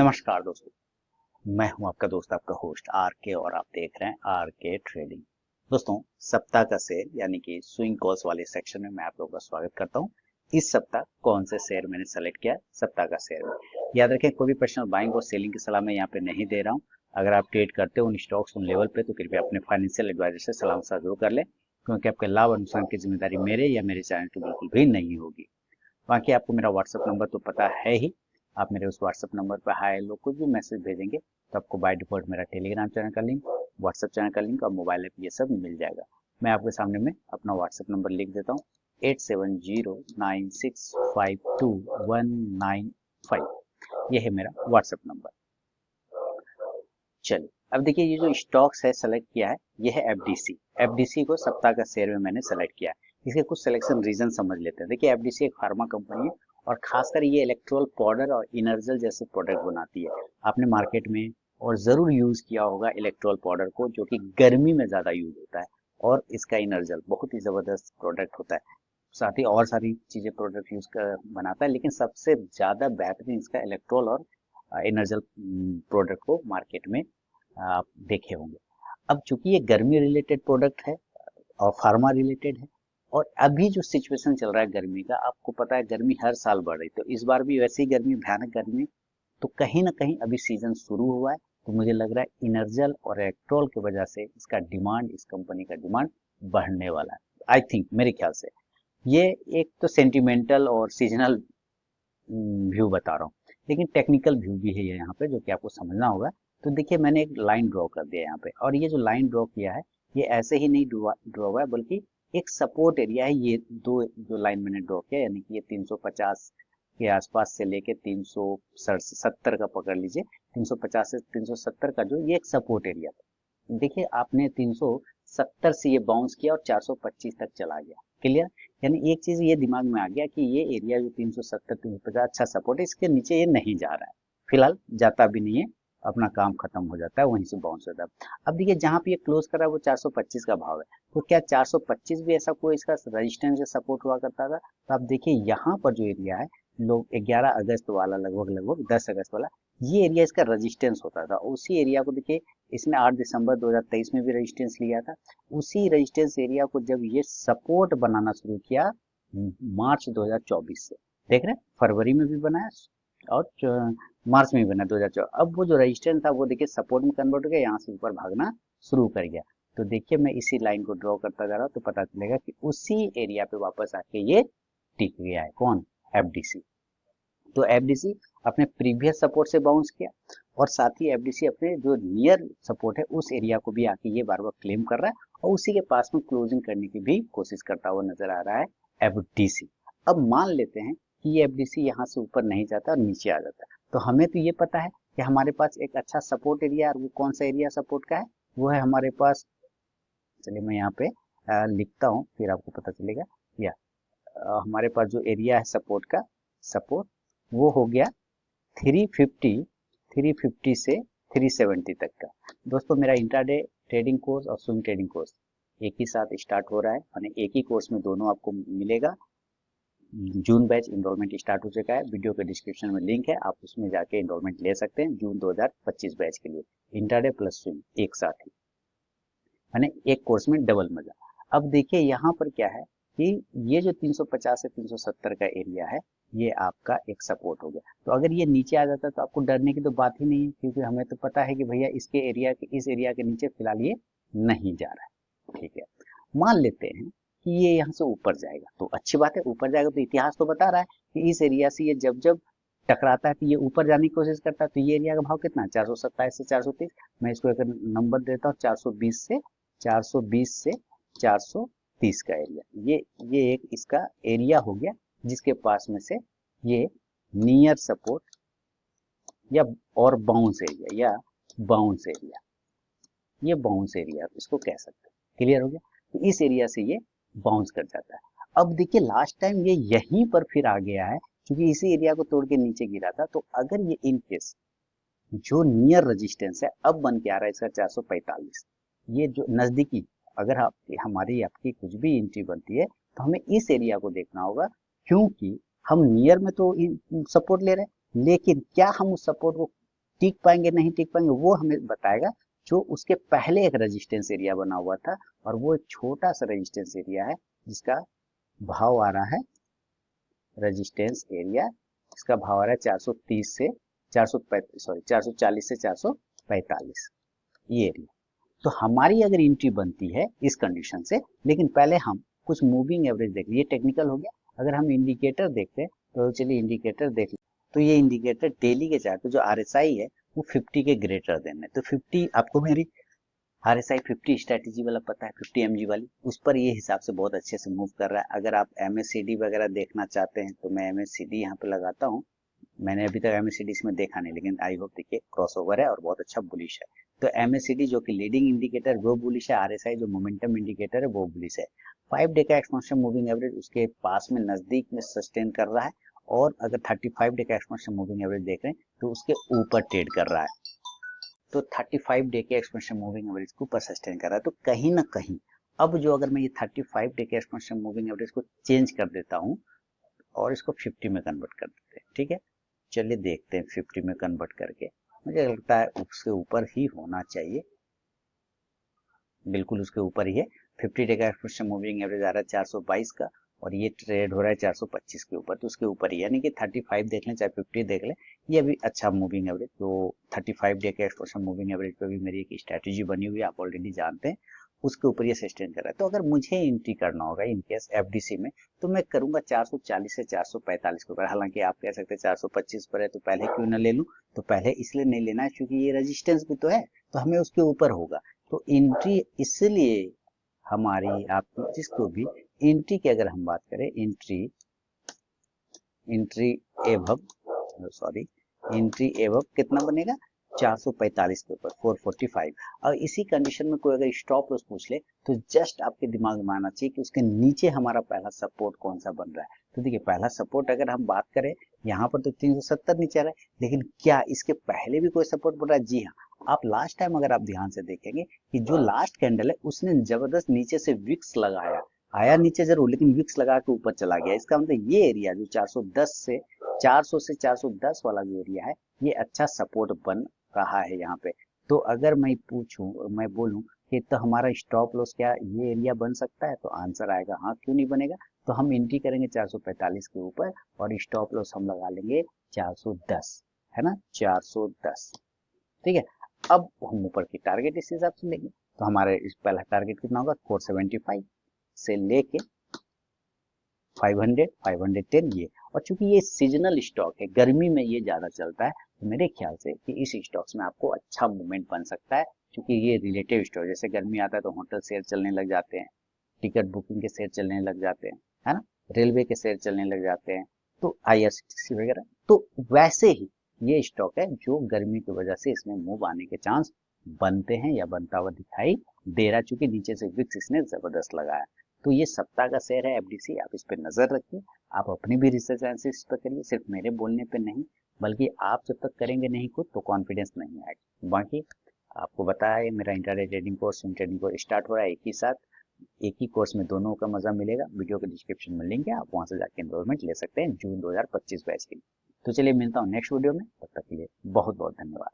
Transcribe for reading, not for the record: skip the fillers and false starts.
नमस्कार दोस्तों, मैं हूं आपका दोस्त, आपका होस्ट आर के, और आप देख रहे हैं आर के ट्रेडिंग। दोस्तों, सप्ताह का शेयर यानी कि स्विंग कॉल्स वाले सेक्शन में मैं आप लोगों का स्वागत करता हूं। इस सप्ताह कौन से शेयर मैंने सेलेक्ट किया है सप्ताह का शेयर में, याद रखें कोई भी पर्सनल बाइंग और सेलिंग की सलाह मैं यहाँ पे नहीं दे रहा हूँ। अगर आप ट्रेड करते हो उन स्टॉक्स उन लेवल पे तो कृपया अपने फाइनेंशियल एडवाइजर से सलाह मशवरा जरूर कर लें, क्योंकि आपके लाभ और नुकसान की जिम्मेदारी मेरे या मेरे चैनल की बिल्कुल भी नहीं होगी। बाकी आपको मेरा व्हाट्सअप नंबर तो पता है ही। आप मेरे उस व्हाट्सअप नंबर पर हाय हेलो कुछ भी मैसेज भेजेंगे तो आपको बाय डिफॉल्ट मेरा टेलीग्राम चैनल का लिंक, व्हाट्सअप चैनल का लिंक और मोबाइल ऐप ये सब मिल जाएगा। मैं आपके सामने में अपना व्हाट्सअप नंबर लिख देता हूँ, 8709652195। ये है मेरा व्हाट्सअप नंबर। चलिए, अब देखिए ये जो स्टॉक्स है सेलेक्ट किया है ये है एफडीसी। एफडीसी को सप्ताह का शेयर में मैंने सेलेक्ट किया है। इसके कुछ सिलेक्शन रीजन समझ लेते हैं। देखिए एफडीसी एक फार्मा कंपनी है और खासकर ये इलेक्ट्रोल पाउडर और इनर्जल जैसे प्रोडक्ट बनाती है। आपने मार्केट में और जरूर यूज किया होगा इलेक्ट्रोल पाउडर को, जो कि गर्मी में ज्यादा यूज होता है, और इसका इनर्जल बहुत ही जबरदस्त प्रोडक्ट होता है। साथ ही और सारी चीजें प्रोडक्ट यूज कर बनाता है, लेकिन सबसे ज्यादा बेहतरीन इसका इलेक्ट्रोल और एनर्जल प्रोडक्ट को मार्केट में आप देखे होंगे। अब चूंकि ये गर्मी रिलेटेड प्रोडक्ट है और फार्मा रिलेटेड है, और अभी जो सिचुएशन चल रहा है गर्मी का, आपको पता है गर्मी हर साल बढ़ रही, तो इस बार भी वैसी गर्मी, भयानक गर्मी। तो कहीं ना कहीं अभी सीजन शुरू हुआ है, तो मुझे लग रहा है इनर्जल और इलेक्ट्रॉल की वजह से इसका डिमांड, इस कंपनी का डिमांड बढ़ने वाला है। आई थिंक, मेरे ख्याल से ये एक तो सेंटिमेंटल और सीजनल व्यू बता रहा हूँ, लेकिन टेक्निकल व्यू भी है यहाँ पे जो कि आपको समझना होगा। तो देखिए मैंने एक लाइन ड्रॉ कर दिया यहाँ पे, और ये जो लाइन ड्रॉ किया है ये ऐसे ही नहीं ड्रॉ हुआ है, बल्कि एक सपोर्ट एरिया है। ये दो जो लाइन मैंने ड्रॉ किया, यानी कि ये 350 के आसपास से लेके 370 का पकड़ लीजिए, 350 से 370 का जो ये एक सपोर्ट एरिया था। देखिए आपने 370 से ये बाउंस किया और 425 तक चला गया। क्लियर? यानी एक चीज ये दिमाग में आ गया कि ये एरिया जो 370 350 अच्छा सपोर्ट है, इसके नीचे ये नहीं जा रहा है, फिलहाल जाता भी नहीं है, अपना काम खत्म हो जाता है, वहीं से बाउंस होता है। अब देखिए जहां पे ये क्लोज कर रहा है वो 425 का भाव है, तो क्या 425 भी ऐसा कोई इसका रेजिस्टेंस या सपोर्ट हुआ करता था? तो आप देखिए यहाँ पर जो एरिया है, लोग 11 अगस्त वाला, लगभग लगभग 10 अगस्त वाला, ये एरिया इसका रेजिस्टेंस होता था। उसी एरिया को देखिए इसने 8 दिसंबर 2023 में भी रेजिस्टेंस लिया था। उसी रेजिस्टेंस एरिया को जब ये सपोर्ट बनाना शुरू किया मार्च 2024 से, देख रहे हैं फरवरी में भी बनाया और मार्च में भी बना 2024। अब वो जो रेजिस्टेंस था वो देखिए सपोर्ट में कन्वर्ट हो गया, यहाँ से ऊपर भागना शुरू कर गया। तो देखिए मैं इसी लाइन को ड्रॉ करता जा रहा हूँ, तो पता चलेगा कि उसी एरिया पे वापस आके ये टिक गया है। कौन? एफडीसी। तो एफडीसी अपने प्रीवियस सपोर्ट से बाउंस किया, और साथ ही एफडीसी अपने जो नियर सपोर्ट है उस एरिया को भी आके ये बार बार क्लेम कर रहा है, और उसी के पास में क्लोजिंग करने की भी कोशिश करता हुआ नजर आ रहा है एफडीसी। अब मान लेते हैं कि ये एफडीसी यहाँ से ऊपर नहीं जाता और नीचे आ जाता है, तो हमें तो ये पता है कि हमारे पास एक अच्छा सपोर्ट एरिया है, और वो कौन सा एरिया सपोर्ट का है? वो है हमारे पास, चलिए मैं यहाँ पे लिखता हूँ फिर आपको पता चलेगा। या हमारे पास जो एरिया है सपोर्ट का, सपोर्ट वो हो गया 350, 350 से 370 तक का। दोस्तों मेरा इंट्राडे ट्रेडिंग कोर्स और स्विंग ट्रेडिंग कोर्स एक ही साथ स्टार्ट हो रहा है, यानी एक ही कोर्स में दोनों आपको मिलेगा। जून बैच इनरोलमेंट स्टार्ट हो चुका है, वीडियो के डिस्क्रिप्शन में लिंक है, आप उसमें जाके इनरोलमेंट ले सकते हैं जून 2025 बैच के लिए, इंट्राडे प्लस स्विंग एक साथ ही, यानी एक कोर्स में डबल मजा। अब देखिए यहाँ पर क्या है कि ये जो 350 से 370 का एरिया है ये आपका एक सपोर्ट हो गया। तो अगर ये नीचे आ जाता तो आपको डरने की तो बात ही नहीं है, क्योंकि हमें तो पता है कि भैया इसके एरिया के, इस एरिया के नीचे फिलहाल ये नहीं जा रहा है। ठीक है, मान लेते हैं कि ये यहाँ से ऊपर जाएगा, तो अच्छी बात है, ऊपर जाएगा तो इतिहास तो बता रहा है कि इस एरिया से ये जब जब टकराता है तो ये ऊपर जाने की कोशिश करता है। तो ये एरिया का भाव कितना है? 427 से 430। मैं इसको एक नंबर देता हूँ, 420 से 430 का एरिया, ये एक इसका एरिया हो गया, जिसके पास में से ये नियर सपोर्ट या और बाउंस एरिया, या बाउंस एरिया, ये बाउंस एरिया इसको कह सकते हैं। क्लियर हो गया? तो इस एरिया से ये बाउंस कर जाता है। अब देखिए लास्ट टाइम ये यहीं पर फिर आ गया है, क्योंकि इसी एरिया को तोड़ के नीचे गिरा था। तो अगर ये इन केस जो नियर रेजिस्टेंस है अब बन के आ रहा है इसका 445, ये जो नजदीकी, अगर आप हमारी आपकी कुछ भी एंट्री बनती है तो हमें इस एरिया को देखना होगा, क्योंकि हम नियर में तो सपोर्ट ले रहे हैं, लेकिन क्या हम उस सपोर्ट को टिक पाएंगे नहीं टिक पाएंगे वो हमें बताएगा जो उसके पहले एक रेजिस्टेंस एरिया बना हुआ था, और वो एक छोटा सा रेजिस्टेंस एरिया है जिसका भाव आ रहा है, रेजिस्टेंस एरिया इसका भाव आ रहा है 430 से 440 से 445, ये एरिया। तो हमारी अगर एंट्री बनती है इस कंडीशन से, लेकिन पहले हम कुछ मूविंग एवरेज देख, ये टेक्निकल हो गया। अगर हम इंडिकेटर देखते हैं तो चलिए इंडिकेटर देख लें। तो ये इंडिकेटर डेली के चार्ट पे जो आरएसआई है वो 50 के ग्रेटर देन है। तो 50 आपको मेरी आरएसआई 50 स्ट्रेटेजी वाला पता है, 50 एमजी वाली, उस पर ये हिसाब से बहुत अच्छे से मूव कर रहा है। अगर आप एमएससीडी वगैरह देखना चाहते हैं तो मैं एमएससीडी यहाँ पे लगाता हूँ। मैंने अभी तक एमएससीडी इसमें देखा नहीं, लेकिन आई होप देखिए क्रॉसओवर है और बहुत अच्छा बुलिश है। तो एमएससीडी जो कि लीडिंग इंडिकेटर वो बुलिश है, आरएसआई जो मोमेंटम इंडिकेटर है वो बुलिश है। 5 डे का एक्सपोनेंशियल मूविंग एवरेज उसके पास में नजदीक में सस्टेन कर रहा है, और अगर 35 डे का एक्सपोनेंशियल मूविंग एवरेज देख रहे हैं तो उसके ऊपर ट्रेड कर रहा है। तो 35 डे के एक्सपोनेंशियल मूविंग एवरेज को ऊपर सस्टेन कर रहा है। तो कहीं ना कहीं अब जो अगर मैं ये 35 डे के एक्सपोनेंशियल मूविंग एवरेज को चेंज कर देता हूँ और इसको 50 में कन्वर्ट कर देते हैं, ठीक है, चलिए देखते हैं 50 में कन्वर्ट करके। मुझे लगता है उसके ऊपर ही होना चाहिए, बिल्कुल उसके ऊपर ही है। 50 डे का एक्सपोनेंशियल मूविंग एवरेज आ रहा है 422 का, और ये ट्रेड हो रहा है 425 के ऊपर, तो उसके ऊपर ही, यानी कि 35 देख लें चाहे 50 देख लें, ये अभी अच्छा मूविंग एवरेज। तो 35 डे के एक्सपोनेंशियल मूविंग एवरेज पे भी मेरी एक स्ट्रेटेजी बनी हुई है, आप ऑलरेडी जानते हैं, उसके ऊपर ये सस्टेन कर रहा है। तो अगर मुझे एंट्री करना होगा इन केस एफडीसी में, तो मैं करूंगा 440 से 445 के ऊपर। हालांकि आप कह सकते हैं 425 पर है तो पहले क्यों ना ले लूं, तो पहले इसलिए नहीं लेना है क्योंकि ये रेजिस्टेंस भी तो है, तो हमें उसके ऊपर होगा। तो एंट्री इसलिए हमारी आपकी जिसको भी एंट्री की अगर हम बात करें, एंट्री एवब एंट्री एवब कितना बनेगा 445 के ऊपर 445। और इसी कंडीशन में कोई अगर स्टॉप लॉस पूछ ले तो जस्ट आपके दिमाग में आना चाहिए कि उसके नीचे हमारा पहला सपोर्ट कौन सा बन रहा है। तो देखिए पहला सपोर्ट अगर हम बात करें यहाँ पर तो 370 नीचे आ रहा है, लेकिन क्या इसके पहले भी कोई सपोर्ट बन रहा है? जी हाँ, आप लास्ट टाइम अगर आप ध्यान से देखेंगे कि जो लास्ट कैंडल है उसने जबरदस्त नीचे से विक्स लगाया, आया नीचे जरूर लेकिन विक्स लगा के ऊपर चला गया। इसका मतलब ये एरिया जो 400 से 410 वाला जो एरिया है ये अच्छा सपोर्ट बन रहा है यहाँ पे। तो अगर मैं बोलूं कि तो हमारा स्टॉप लॉस क्या ये एरिया बन सकता है, तो आंसर आएगा हाँ, क्यों नहीं बनेगा। तो हम एंट्री करेंगे 445 के ऊपर और स्टॉप लॉस हम लगा लेंगे 410, है ना, 410, ठीक है। अब हम ऊपर की टारगेट इस हिसाब से लेंगे, तो हमारे इस पहला टारगेट कितना होगा 475 से लेके 500 510 ये। और चूंकि ये सीजनल स्टॉक है, गर्मी में ये ज्यादा चलता है, तो मेरे ख्याल से कि इस स्टॉक्स में आपको अच्छा मूवमेंट बन सकता है, क्योंकि ये रिलेटिव स्टॉक, जैसे गर्मी आता है तो होटल शेयर चलने लग जाते हैं, टिकट बुकिंग के शेयर चलने लग जाते हैं, है ना, रेलवे के शेयर चलने लग जाते हैं, तो आईआरसीटीसी वगैरह। तो वैसे ही ये स्टॉक है जो गर्मी की वजह से इसमें मूव आने के चांस बनते हैं या बनता हुआ दिखाई दे रहा है, चूंकि नीचे से विक्स इसने जबरदस्त लगाया। तो ये सप्ताह का शेयर है एफडीसी, आप इस पर नजर रखिए, आप अपनी भी रिसर्च एनालिसिस पर करिए, सिर्फ मेरे बोलने पे नहीं, बल्कि आप जब तक करेंगे नहीं खुद तो कॉन्फिडेंस नहीं आएगा। बाकी आपको बताया है मेरा intraday trading course, swing trading course start हो रहा है एक ही साथ, एक ही कोर्स में दोनों का मजा मिलेगा। वीडियो के डिस्क्रिप्शन में लिंक है, आप वहां से जाके एनरोलमेंट ले सकते हैं जून 2025 बैच के लिए। तो चलिए मिलता हूँ नेक्स्ट वीडियो में, तब तक के लिए बहुत बहुत धन्यवाद।